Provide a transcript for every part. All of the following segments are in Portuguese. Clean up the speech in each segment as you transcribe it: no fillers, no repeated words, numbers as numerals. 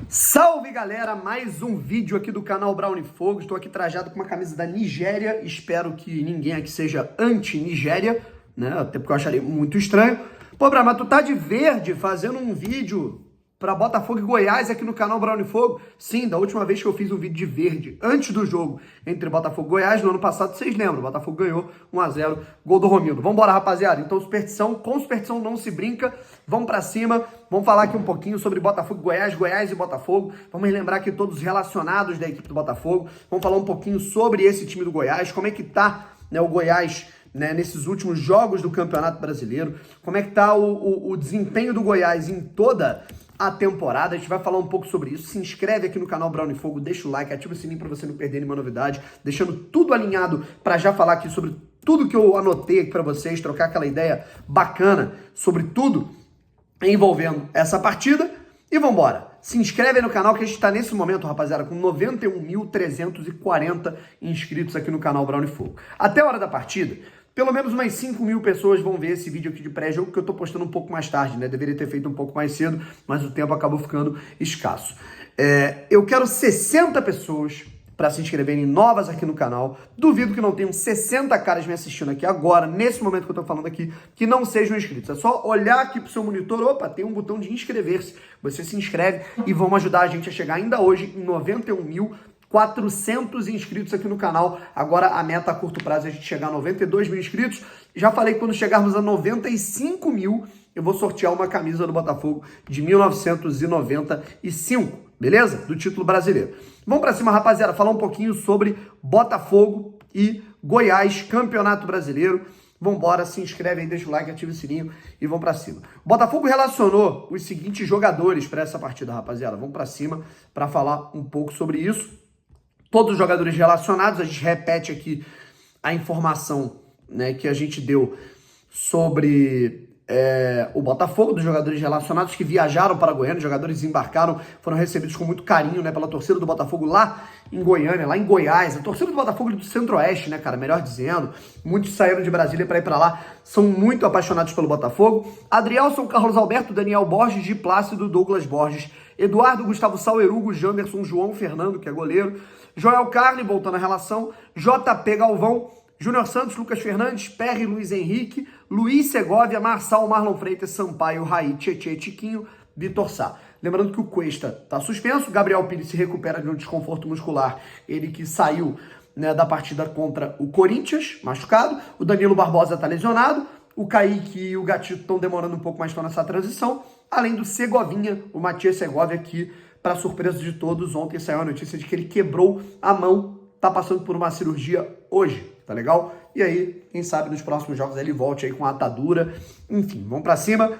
Salve galera, mais um vídeo aqui do canal Brown Fogo. Estou aqui trajado com uma camisa da Nigéria. Espero que ninguém aqui seja anti-Nigéria, né? Até porque eu acharia muito estranho. Pô, Brama, tu tá de verde fazendo um vídeo pra Botafogo e Goiás aqui no canal Brown Fogo? Sim, da última vez que eu fiz um vídeo de verde, antes do jogo entre Botafogo e Goiás, no ano passado, vocês lembram, o Botafogo ganhou 1-0, gol do Romildo. Vambora, rapaziada. Então, com superstição não se brinca. Vamos pra cima. Vamos falar aqui um pouquinho sobre Botafogo e Goiás, Goiás e Botafogo. Vamos lembrar aqui todos os relacionados da equipe do Botafogo. Vamos falar um pouquinho sobre esse time do Goiás, como é que tá, né, o Goiás, né, nesses últimos jogos do Campeonato Brasileiro, como é que tá o desempenho do Goiás em toda a temporada. A gente vai falar um pouco sobre isso. Se inscreve aqui no canal Brown Fogo, deixa o like, ativa o sininho para você não perder nenhuma novidade, deixando tudo alinhado para já falar aqui sobre tudo que eu anotei aqui para vocês, trocar aquela ideia bacana sobre tudo envolvendo essa partida. E vambora. Se inscreve aí no canal que a gente tá nesse momento, rapaziada, com 91.340 inscritos aqui no canal Brown Fogo. Até a hora da partida, pelo menos umas 5.000 pessoas vão ver esse vídeo aqui de pré-jogo, que eu tô postando um pouco mais tarde, né? Deveria ter feito um pouco mais cedo, mas o tempo acabou ficando escasso. Eu quero 60 pessoas para se inscreverem novas aqui no canal. Duvido que não tenham 60 caras me assistindo aqui agora, nesse momento que eu tô falando aqui, que não sejam inscritos. É só olhar aqui pro seu monitor, opa, tem um botão de inscrever-se. Você se inscreve e vão ajudar a gente a chegar ainda hoje em 91.400 inscritos aqui no canal. Agora a meta a curto prazo é a gente chegar a 92 mil inscritos. Já falei que quando chegarmos a 95 mil, eu vou sortear uma camisa do Botafogo de 1995, beleza? Do título brasileiro. Vamos pra cima, rapaziada, falar um pouquinho sobre Botafogo e Goiás, Campeonato Brasileiro. Vambora, se inscreve aí, deixa o like, ativa o sininho e vamos pra cima. Botafogo relacionou os seguintes jogadores para essa partida, rapaziada. Vamos pra cima para falar um pouco sobre isso. Todos os jogadores relacionados, a gente repete aqui a informação, né, que a gente deu sobre o Botafogo, dos jogadores relacionados que viajaram para Goiânia. Os jogadores embarcaram, foram recebidos com muito carinho, né, pela torcida do Botafogo lá em Goiânia, lá em Goiás. A torcida do Botafogo do Centro-Oeste, né, cara, melhor dizendo. Muitos saíram de Brasília para ir para lá, são muito apaixonados pelo Botafogo. Adrielson, Carlos Alberto, Daniel Borges, Di Plácido, Douglas Borges, Eduardo, Gustavo Sauerugo, Janderson, João Fernando, que é goleiro, Joel Carli, voltando à relação, JP Galvão, Júnior Santos, Lucas Fernandes, Perry, Luiz Henrique, Luiz Segovia, Marçal, Marlon Freitas, Sampaio, Raí, Tietê, Tiquinho, Vitor Sá. Lembrando que o Cuesta está suspenso, Gabriel Pires se recupera de um desconforto muscular, ele que saiu, né, da partida contra o Corinthians, machucado, o Danilo Barbosa está lesionado, o Kaique e o Gatito estão demorando um pouco mais para nessa transição, além do Segovinha, o Matias Segovia, que, para surpresa de todos, ontem saiu a notícia de que ele quebrou a mão, tá passando por uma cirurgia hoje, tá legal? E aí, quem sabe nos próximos jogos ele volte aí com a atadura. Enfim, vamos pra cima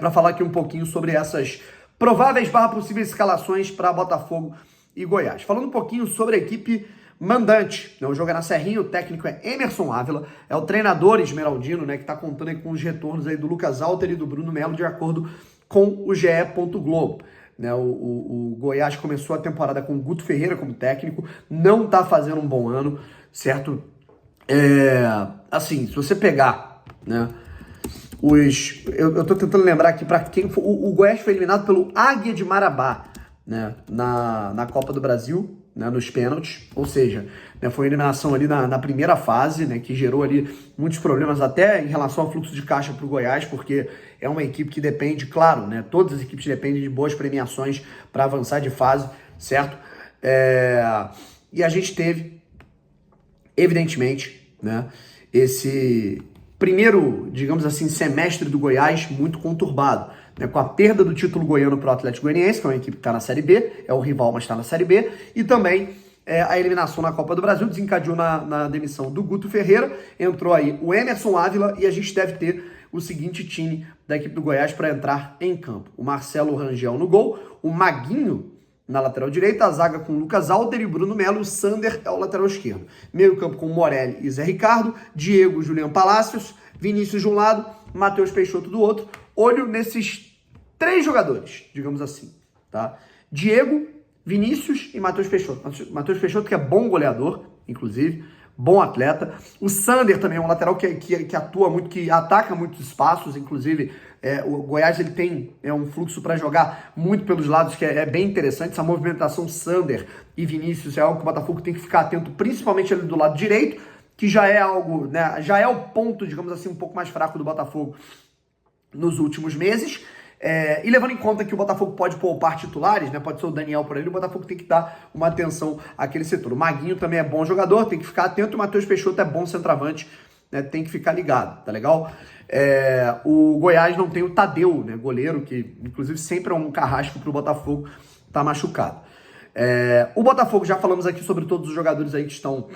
para falar aqui um pouquinho sobre essas prováveis possíveis escalações para Botafogo e Goiás. Falando um pouquinho sobre a equipe mandante, né? O jogo é na Serrinha, o técnico é Emerson Ávila, é o treinador esmeraldino, né, que tá contando aí com os retornos aí do Lucas Alter e do Bruno Melo, de acordo com o GE. Globo. Né, o Goiás começou a temporada com o Guto Ferreira como técnico, não tá fazendo um bom ano, certo? Assim, se você pegar, né, eu tô tentando lembrar aqui para quem foi, o Goiás foi eliminado pelo Águia de Marabá, né, na Copa do Brasil, né, nos pênaltis, ou seja, né, foi uma eliminação ali na primeira fase, né, que gerou ali muitos problemas até em relação ao fluxo de caixa para o Goiás, porque é uma equipe que depende, claro, né, todas as equipes dependem de boas premiações para avançar de fase, certo? E a gente teve, evidentemente, né, esse primeiro, digamos assim, semestre do Goiás muito conturbado, né, com a perda do título goiano para o Atlético Goianiense, que é uma equipe que está na Série B, é o rival, mas está na Série B, e também a eliminação na Copa do Brasil desencadeou na demissão do Guto Ferreira, entrou aí o Emerson Ávila, e a gente deve ter o seguinte time da equipe do Goiás para entrar em campo: o Marcelo Rangel no gol, o Maguinho na lateral direita, a zaga com o Lucas Alter e Bruno Melo, o Sander é o lateral esquerdo. Meio campo com o Morelli e Zé Ricardo, Diego, Julian Palácios, Vinícius de um lado, Matheus Peixoto do outro. Olho nesses três jogadores, digamos assim, tá? Diego, Vinícius e Matheus Peixoto. Matheus Peixoto, que é bom goleador, inclusive, bom atleta. O Sander também é um lateral que atua muito, que ataca muitos espaços, inclusive o Goiás ele tem um fluxo para jogar muito pelos lados, que é bem interessante. Essa movimentação Sander e Vinícius é algo que o Botafogo tem que ficar atento, principalmente ali do lado direito, que já é algo, né, já é o ponto, digamos assim, um pouco mais fraco do Botafogo nos últimos meses. E levando em conta que o Botafogo pode poupar titulares, né? Pode ser o Daniel por ali, o Botafogo tem que dar uma atenção àquele setor. O Maguinho também é bom jogador, tem que ficar atento. O Matheus Peixoto é bom centroavante, né? Tem que ficar ligado, tá legal? O Goiás não tem o Tadeu, né? Goleiro, que inclusive sempre é um carrasco pro Botafogo, tá machucado. O Botafogo, já falamos aqui sobre todos os jogadores aí que estão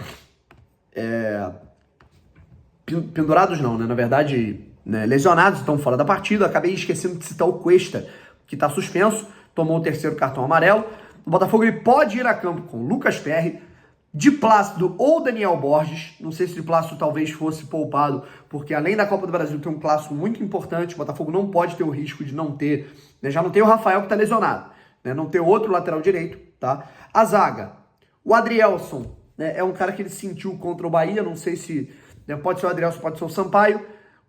pendurados não, né? Na verdade, né, lesionados, estão fora da partida. Acabei esquecendo de citar o Cuesta, que está suspenso, tomou o 3º cartão amarelo. O Botafogo ele pode ir a campo com Lucas Perry, Di Plácido ou Daniel Borges. Não sei se Di Plácido talvez fosse poupado, porque além da Copa do Brasil tem um clássico muito importante. O Botafogo não pode ter o risco de não ter, né, já não tem o Rafael que está lesionado, né, não ter outro lateral direito, tá? A zaga, o Adrielson, né, é um cara que ele sentiu contra o Bahia, não sei se, né, pode ser o Adrielson, pode ser o Sampaio.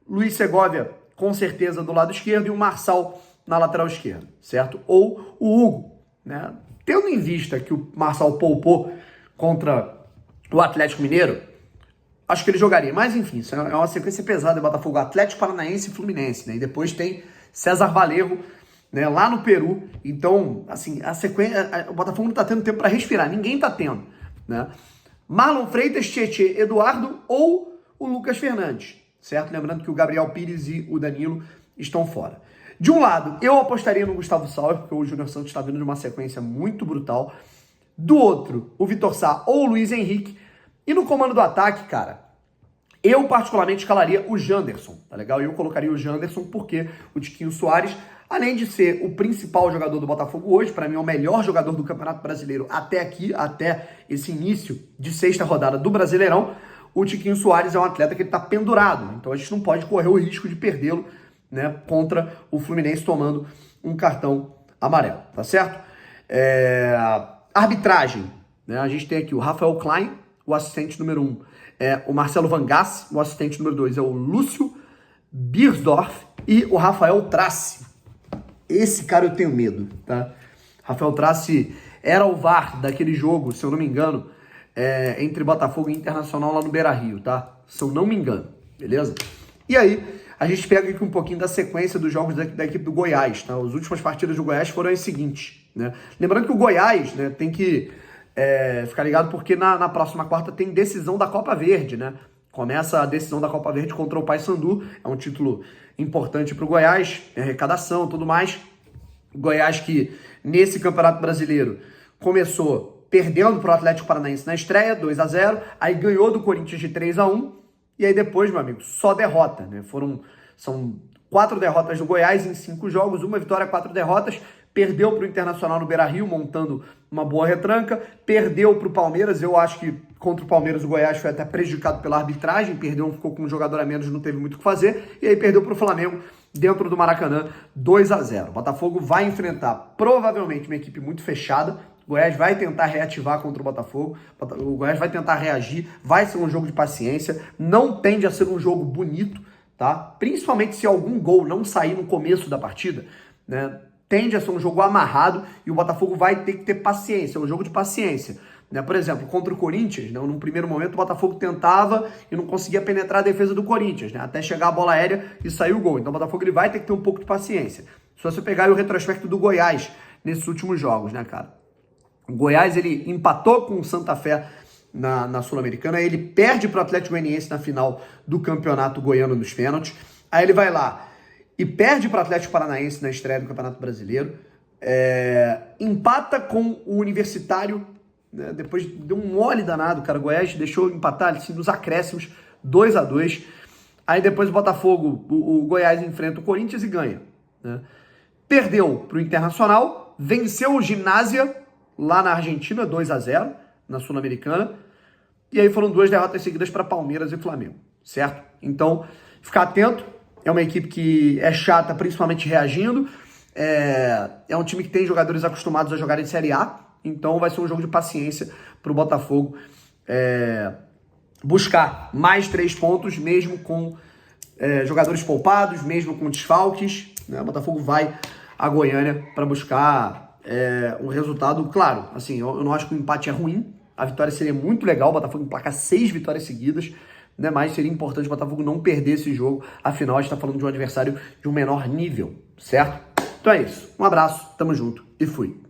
Luiz Segovia, com certeza, do lado esquerdo, e o Marçal na lateral esquerda, certo? Ou o Hugo, né? Tendo em vista que o Marçal poupou contra o Atlético Mineiro, acho que ele jogaria. Mas, enfim, isso é uma sequência pesada de Botafogo, Atlético Paranaense e Fluminense, né? E depois tem César Valerro, né, lá no Peru. Então, assim, a sequência, o Botafogo não tá tendo tempo para respirar, ninguém tá tendo, né? Marlon Freitas, Tietê, Eduardo ou o Lucas Fernandes, certo? Lembrando que o Gabriel Pires e o Danilo estão fora. De um lado, eu apostaria no Gustavo Sauer, porque o Júnior Santos está vindo de uma sequência muito brutal. Do outro, o Vitor Sá ou o Luiz Henrique. E no comando do ataque, cara, eu particularmente escalaria o Janderson, tá legal? Eu colocaria o Janderson porque o Tiquinho Soares, além de ser o principal jogador do Botafogo hoje, para mim é o melhor jogador do Campeonato Brasileiro até aqui, até esse início de 6ª rodada do Brasileirão, o Tiquinho Soares é um atleta que ele tá pendurado, então a gente não pode correr o risco de perdê-lo, né, contra o Fluminense tomando um cartão amarelo, tá certo? Arbitragem, né, a gente tem aqui o Rafael Klein, o assistente número 1 é o Marcelo Vangassi, o assistente número 2 é o Lúcio Biersdorf e o Rafael Trace. Esse cara eu tenho medo, tá? Rafael Trace era o VAR daquele jogo, se eu não me engano, entre Botafogo e Internacional lá no Beira-Rio, tá? Se eu não me engano, beleza? E aí, a gente pega aqui um pouquinho da sequência dos jogos da equipe do Goiás, tá? As últimas partidas do Goiás foram as seguintes, né? Lembrando que o Goiás, né, tem que ficar ligado porque na próxima quarta tem decisão da Copa Verde, né? Começa a decisão da Copa Verde contra o Paysandu, é um título importante para o Goiás, arrecadação e tudo mais. O Goiás que, nesse Campeonato Brasileiro, começou perdendo para o Atlético Paranaense na estreia, 2-0, aí ganhou do Corinthians de 3-1, e aí depois, meu amigo, só derrota, né? São 4 derrotas do Goiás em 5 jogos, 1 vitória, 4 derrotas, perdeu para o Internacional no Beira-Rio, montando uma boa retranca, perdeu para o Palmeiras, eu acho que contra o Palmeiras o Goiás foi até prejudicado pela arbitragem, ficou com um jogador a menos, não teve muito o que fazer, e aí perdeu para o Flamengo dentro do Maracanã, 2-0. O Botafogo vai enfrentar provavelmente uma equipe muito fechada, o Goiás vai tentar reativar contra o Botafogo, o Goiás vai tentar reagir, vai ser um jogo de paciência, não tende a ser um jogo bonito, tá? Principalmente se algum gol não sair no começo da partida, né? Tende a ser um jogo amarrado e o Botafogo vai ter que ter paciência, é um jogo de paciência, né? Por exemplo, contra o Corinthians, né, num primeiro momento o Botafogo tentava e não conseguia penetrar a defesa do Corinthians, né, até chegar a bola aérea e sair o gol. Então o Botafogo ele vai ter que ter um pouco de paciência. Se você pegar o retrospecto do Goiás nesses últimos jogos, né, cara? O Goiás ele empatou com o Santa Fé na Sul-Americana, ele perde para o Atlético Goianiense na final do Campeonato Goiano nos pênaltis, aí ele vai lá e perde para o Atlético Paranaense na estreia do Campeonato Brasileiro, empata com o Universitário, né, depois deu um mole danado, cara, o Goiás deixou empatar assim, nos acréscimos, 2-2, aí depois o Botafogo, o Goiás enfrenta o Corinthians e ganha, né? Perdeu para o Internacional, venceu o Gimnasia lá na Argentina, 2-0, na Sul-Americana, e aí foram 2 derrotas seguidas para Palmeiras e Flamengo, certo? Então, ficar atento, é uma equipe que é chata, principalmente reagindo, é um time que tem jogadores acostumados a jogar em Série A, então vai ser um jogo de paciência para o Botafogo buscar mais 3 pontos, mesmo com jogadores poupados, mesmo com desfalques, né? O Botafogo vai a Goiânia para buscar um resultado, claro, assim, eu não acho que o empate é ruim, a vitória seria muito legal, o Botafogo emplacar 6 vitórias seguidas, né? Mas seria importante o Botafogo não perder esse jogo, afinal a gente está falando de um adversário de um menor nível, certo? Então é isso, um abraço, tamo junto e fui!